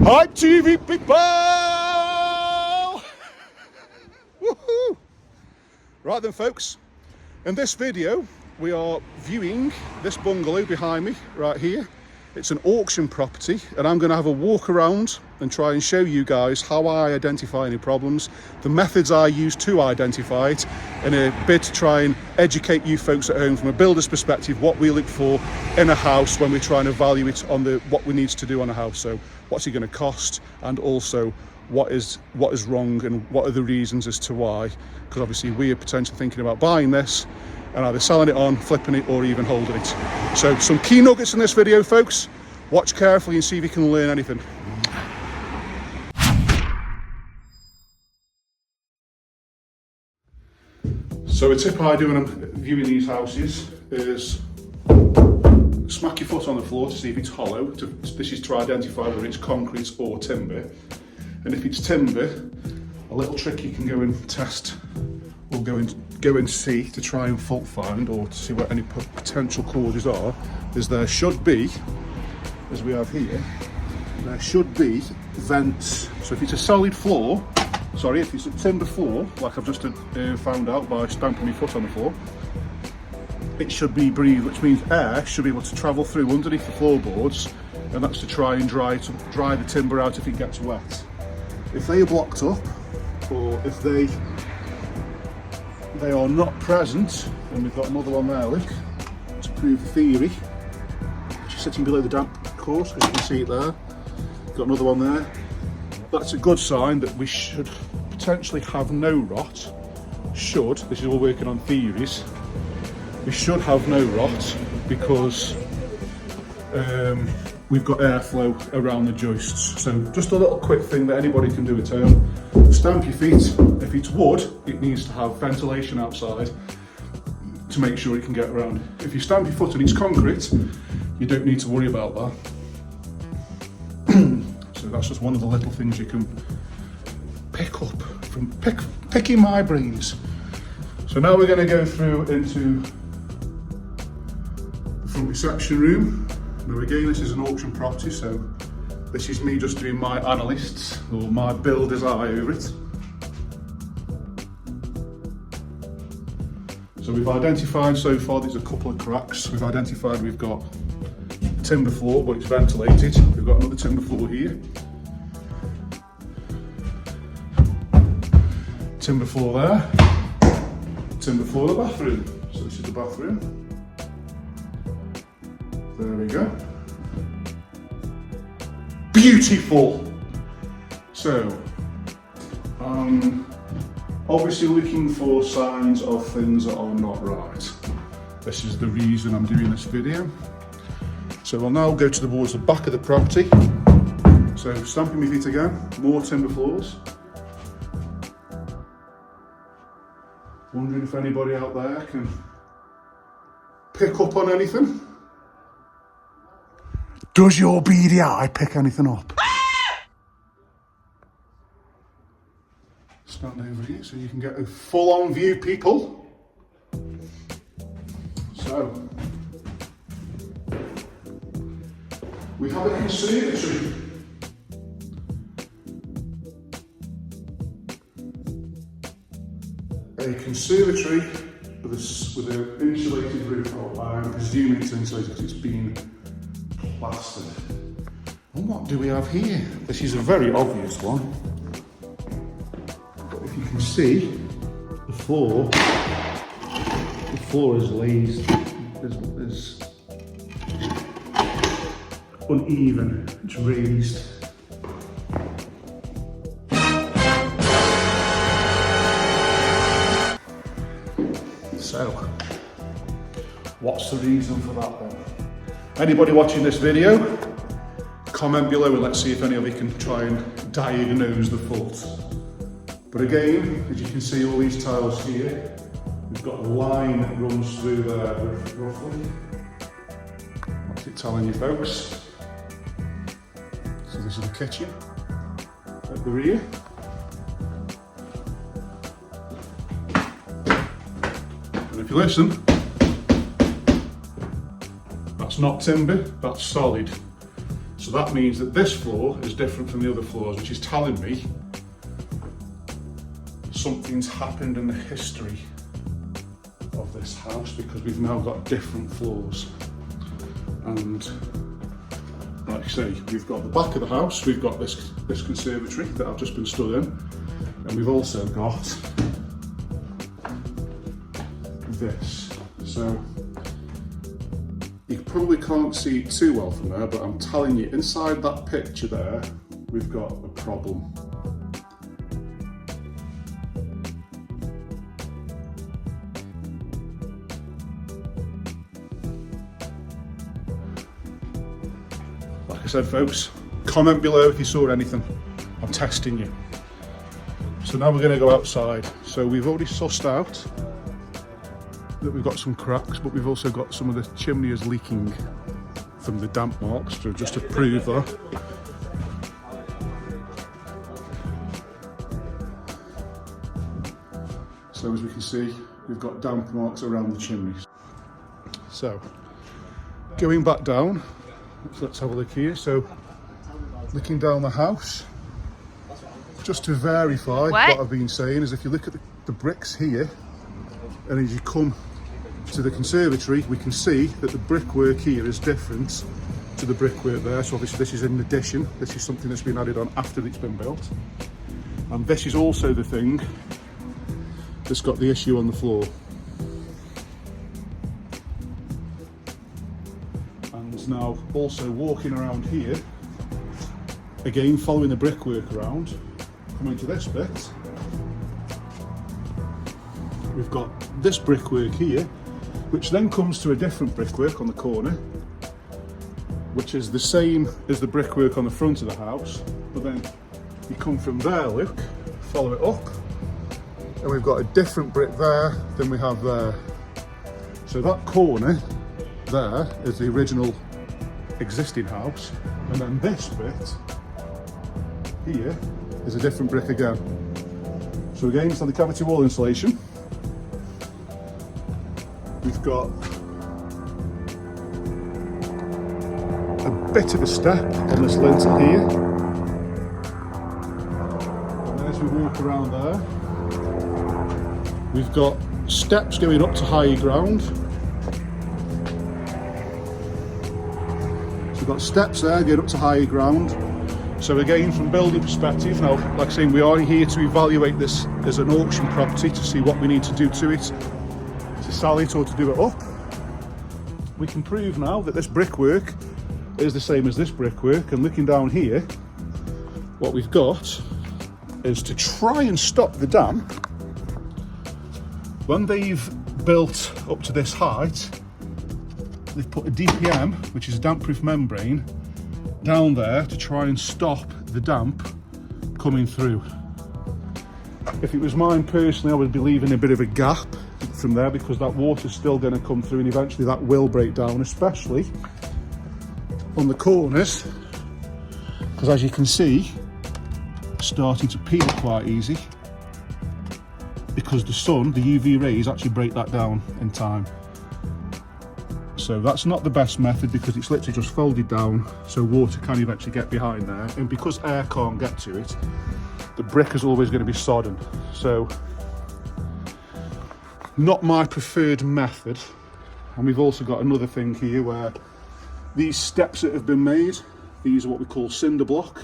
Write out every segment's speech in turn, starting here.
Hi 𝗕𝗥𝗜𝗡𝗪! Woohoo! Right then folks, in this video we are viewing this bungalow behind me right here. It's an auction property and I'm going to have a walk around and try and show you guys how I identify any problems, the methods I use to identify it, in a bid to try and educate you folks at home from a builder's perspective what we look for in a house when we're trying to value it on what we need to do on a house. So what's it going to cost, and also what is wrong and what are the reasons as to why, because obviously we are potentially thinking about buying this and either selling it on, flipping it, or even holding it. So some key nuggets in this video folks, watch carefully and see if you can learn anything. So a tip I do when I'm viewing these houses is smack your foot on the floor to see if it's hollow. This is to identify whether it's concrete or timber. And if it's timber, a little trick you can go and test or go and see to try and fault find, or to see what any potential causes are, is there should be, as we have here, there should be vents. So if it's a solid floor, if it's a timber floor, like I've just found out by stamping my foot on the floor, it should be breathed, which means air should be able to travel through underneath the floorboards, and that's to try and dry the timber out if it gets wet. If they are blocked up, or if they are not present, and we've got another one there, look, to prove the theory, which is sitting below the damp course, as you can see it there. Got another one there. That's a good sign that we should potentially have no rot. This is all working on theories, we should have no rot because we've got airflow around the joists. So just a little quick thing that anybody can do at home: stamp your feet. If it's wood, it needs to have ventilation outside to make sure it can get around. If you stamp your foot and it's concrete, you don't need to worry about that. So that's just one of the little things you can pick up from picking my brains. So now we're going to go through into the front reception room. Now again, this is an auction property, so this is me just doing my analysts or my builder's eye over it. So we've identified so far, there's a couple of cracks. We've identified we've got timber floor, but it's ventilated. We've got another timber floor here. Timber floor there. Timber floor of the bathroom. So this is the bathroom. There we go. Beautiful. So, obviously looking for signs of things that are not right. This is the reason I'm doing this video. So I'll now go towards the back of the property. So stamping my feet again, more timber floors. Wondering if anybody out there can pick up on anything. Does your beady eye pick anything up? Stand over here so you can get a full-on view, people. So, we have a conservatory. A conservatory with an insulated roof. Oh, I'm presuming it's insulated because it's been plastered. And what do we have here? This is a very obvious one. But if you can see, the floor is laid, is uneven, it's raised. So, what's the reason for that then? Anybody watching this video, comment below and let's see if any of you can try and diagnose the fault. But again, as you can see, all these tiles here, we've got a line that runs through there roughly. What's it telling you folks? So this is the kitchen at the rear. And if you listen, that's not timber, that's solid. So So that means that this floor is different from the other floors, which is telling me something's happened in the history of this house, because we've now got different floors. And like I say, we've got the back of the house, we've got this conservatory that I've just been stood in, and we've also got this. So you probably can't see it too well from there, but I'm telling you, inside that picture there, we've got a problem. Like I said, folks, comment below if you saw anything. I'm testing you. So now we're going to go outside. So we've already sussed out that we've got some cracks, but we've also got some of the chimney is leaking from the damp marks, so just to prove that. So as we can see, we've got damp marks around the chimneys. So going back down, let's have a look here. So looking down the house, just to verify what I've been saying, is if you look at the bricks here, and as you come to the conservatory, we can see that the brickwork here is different to the brickwork there. So obviously this is an addition, this is something that's been added on after it's been built. And this is also the thing that's got the issue on the floor. And now also walking around here, again following the brickwork around, coming to this bit, we've got this brickwork here, which then comes to a different brickwork on the corner, which is the same as the brickwork on the front of the house, but then you come from there, look, follow it up, and we've got a different brick there than we have there. So that corner there is the original existing house, and then this bit here is a different brick again. So again, it's on the cavity wall insulation. We've got a bit of a step on this lintel here. And as we walk around there, we've got steps going up to higher ground. So we've got steps there going up to higher ground. So again, from building perspective, now, like I say, we are here to evaluate this as an auction property to see what we need to do to it, to sell it or to do it up. We can prove now that this brickwork is the same as this brickwork, and looking down here, what we've got is to try and stop the damp. When they've built up to this height, they've put a DPM, which is a damp-proof membrane, down there to try and stop the damp coming through. If it was mine personally, I would be leaving a bit of a gap from there, because that water's still going to come through and eventually that will break down, especially on the corners, because as you can see, it's starting to peel quite easy, because the sun, the UV rays actually break that down in time. So that's not the best method, because it's literally just folded down, so water can eventually get behind there, and because air can't get to it, the brick is always going to be sodden. So not my preferred method. And we've also got another thing here where these steps that have been made, these are what we call cinder block,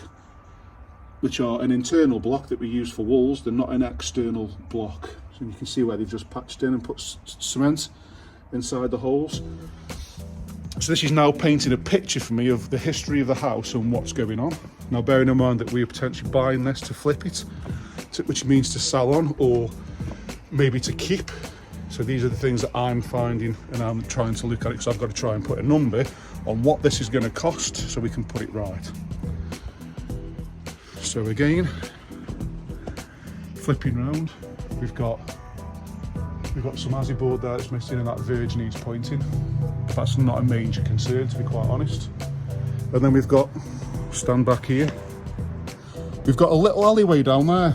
which are an internal block that we use for walls. They're not an external block. So you can see where they've just patched in and put cement inside the holes. So this is now painting a picture for me of the history of the house and what's going on. Now, bearing in mind that we are potentially buying this to flip it, which means to sell on or maybe to keep. So these are the things that I'm finding, and I'm trying to look at it, because I've got to try and put a number on what this is going to cost so we can put it right. So again, flipping round, we've got some Aussie board there that's missing, and that verge needs pointing. That's not a major concern, to be quite honest. And then we've got, stand back here, we've got a little alleyway down there.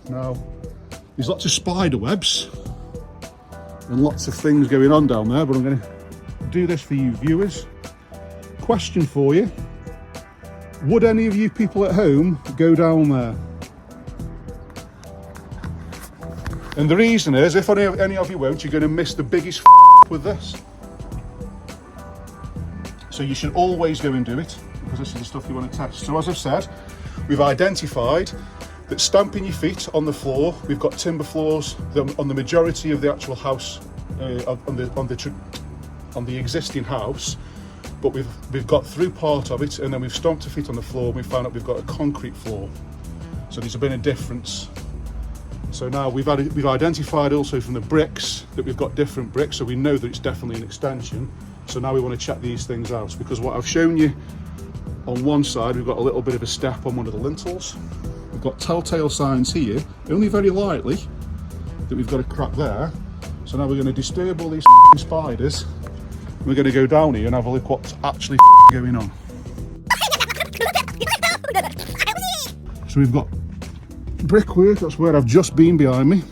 Now, there's lots of spider webs and lots of things going on down there, but I'm going to do this for you viewers. Question for you: Would any of you people at home go down there? And the reason is, if any of you won't, you're going to miss the biggest with this. So you should always go and do it, because this is the stuff you want to test. So as I've said, we've identified that stamping your feet on the floor, we've got timber floors on the majority of the actual house, on the existing house, but we've got through part of it, and then we've stomped our feet on the floor, and we found out we've got a concrete floor. So there's been a difference. So now we've identified also from the bricks that we've got different bricks, so we know that it's definitely an extension. So now we want to check these things out, because what I've shown you on one side, we've got a little bit of a step on one of the lintels. We've got telltale signs here, only very lightly, that we've got a crack there. So now we're going to disturb all these spiders. We're going to go down here and have a look what's actually going on. So we've got brickwork, that's where I've just been behind me.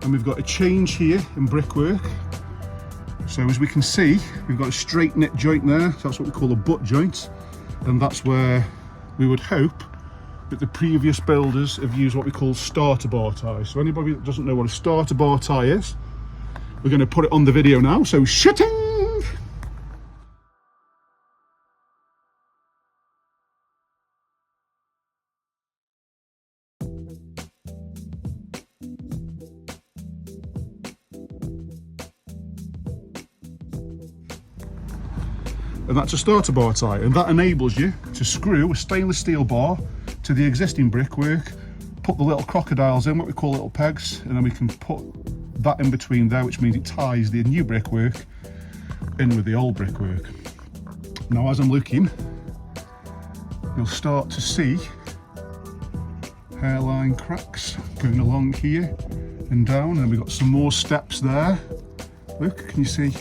And we've got a change here in brickwork. So as we can see, we've got a straight knit joint there, so that's what we call a butt joint, and that's where we would hope that the previous builders have used what we call starter bar ties. So anybody that doesn't know what a starter bar tie is, we're going to put it on the video now, so shitting! And that's a starter bar tie, and that enables you to screw a stainless steel bar to the existing brickwork, put the little crocodiles in, what we call little pegs, and then we can put that in between there, which means it ties the new brickwork in with the old brickwork. Now as I'm looking, you'll start to see hairline cracks going along here and down, and we've got some more steps there. Look, can you see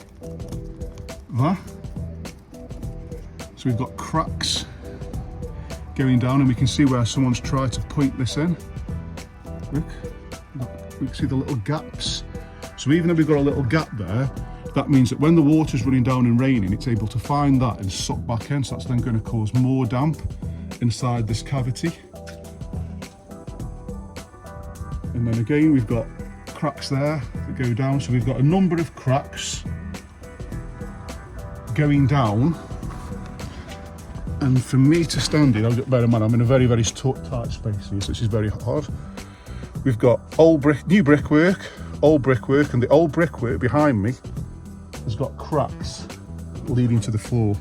that? So we've got cracks going down, and we can see where someone's tried to point this in. Look, we can see the little gaps. So even though we've got a little gap there, that means that when the water's running down and raining, it's able to find that and suck back in, so that's then going to cause more damp inside this cavity. And then again, we've got cracks there that go down, so we've got a number of cracks going down. And for me to stand in, bear in mind, I'm in a very, very tight space here, so this is very hard. We've got new brickwork, old brickwork, and the old brickwork behind me has got cracks leading to the floor.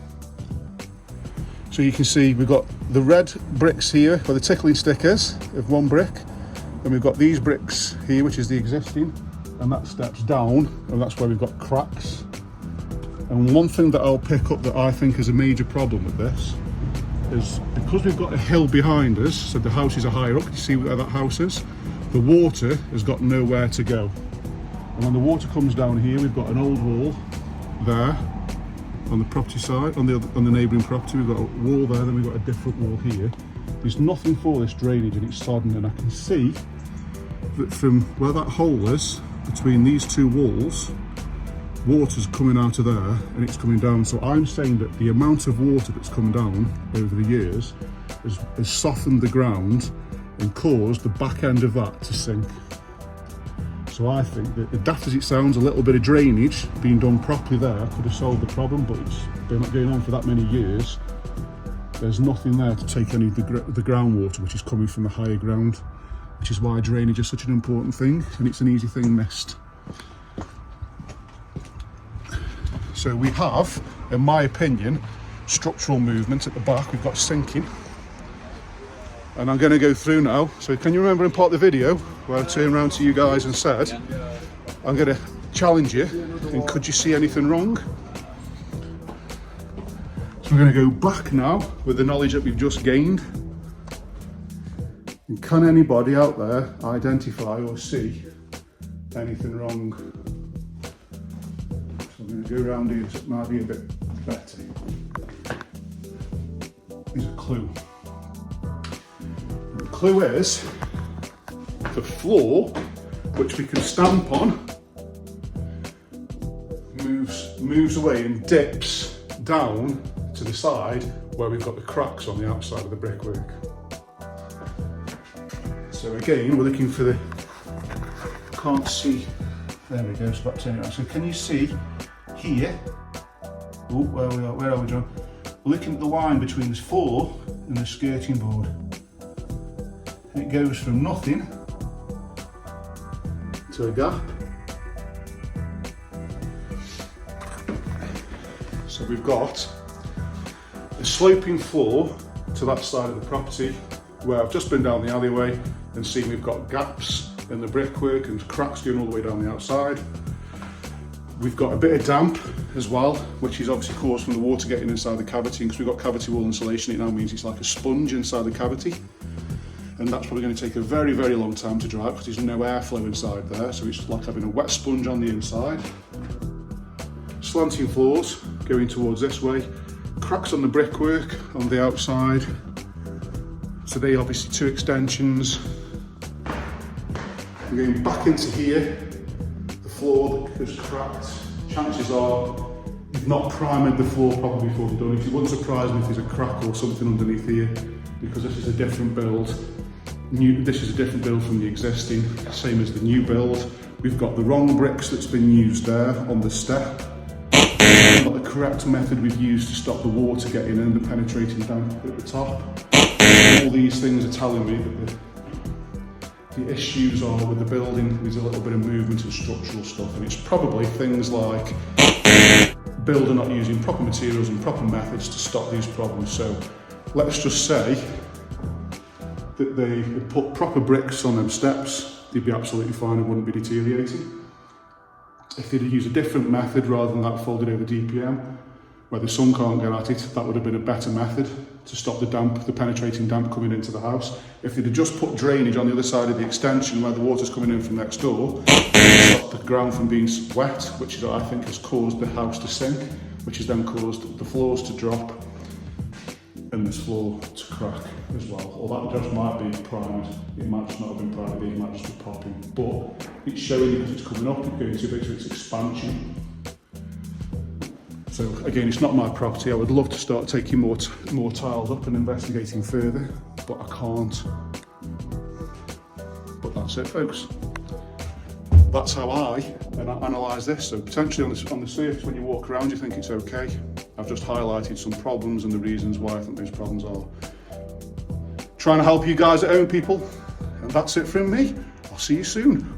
So you can see we've got the red bricks here, or the tickling stickers of one brick, and we've got these bricks here, which is the existing, and that steps down, and that's where we've got cracks. And one thing that I'll pick up that I think is a major problem with this is because we've got a hill behind us, so the houses are higher up, you see where that house is, the water has got nowhere to go. And when the water comes down here, we've got an old wall there on the property side, on the neighbouring property, we've got a wall there, then we've got a different wall here. There's nothing for this drainage and it's sodden, and I can see that from where that hole is, between these two walls, water's coming out of there and it's coming down. So I'm saying that the amount of water that's come down over the years has softened the ground and caused the back end of that to sink. So I think that, as daft as it sounds, a little bit of drainage being done properly there could have solved the problem, but it's been not going on for that many years. There's nothing there to take any of the groundwater which is coming from the higher ground, which is why drainage is such an important thing, and it's an easy thing missed. So we have, in my opinion, structural movement at the back. We've got sinking. And I'm going to go through now. So can you remember in part of the video where I turned around to you guys and said, I'm going to challenge you, and could you see anything wrong? So we're going to go back now with the knowledge that we've just gained. And can anybody out there identify or see anything wrong. So I'm going to go around here so it might be a bit better. Here's a clue. The clue is the floor, which we can stamp on, moves away and dips down to the side where we've got the cracks on the outside of the brickwork. So again, we're looking for the, can't see, there we go, so that's anyway. So can you see here, oh, where are we, John? We're looking at the line between this floor and the skirting board. And it goes from nothing to a gap. So we've got a sloping floor to that side of the property where I've just been down the alleyway and seen we've got gaps in the brickwork and cracks going all the way down the outside. We've got a bit of damp as well, which is obviously caused from the water getting inside the cavity, and because we've got cavity wall insulation, it now means it's like a sponge inside the cavity. And that's probably going to take a very, very long time to dry because there's no airflow inside there, so it's like having a wet sponge on the inside. Slanting floors going towards this way, cracks on the brickwork on the outside. So they obviously two extensions. We're going back into here, the floor that is cracked. Chances are you've not primed the floor properly before you've done it. It wouldn't surprise me if there's a crack or something underneath here, because this is a different build. This is a different build from the existing, same as the new build. We've got the wrong bricks that's been used there on the step. Not the correct method we've used to stop the water getting in, the penetrating damp at the top. All these things are telling me that the issues are with the building. There's a little bit of movement and structural stuff, and it's probably things like builder not using proper materials and proper methods to stop these problems. So let's just say that they put proper bricks on them steps, they'd be absolutely fine and wouldn't be deteriorating. If they'd use a different method rather than that folded over DPM, where the sun can't get at it, that would have been a better method to stop the damp, the penetrating damp coming into the house. If they'd have just put drainage on the other side of the extension where the water's coming in from next door, stop the ground from being wet, which is, I think, has caused the house to sink, which has then caused the floors to drop and this floor to crack as well. Or that just might be primed. It might just not have been primed, it might just be popping. But it's showing you because it's coming up, it's going to a bit of its expansion. So again, it's not my property. I would love to start taking more tiles up and investigating further, but I can't. But that's it, folks. That's how I analyse this. So potentially on the surface, when you walk around, you think it's okay. I've just highlighted some problems and the reasons why I think those problems are. Trying to help you guys at home, people. And that's it from me. I'll see you soon.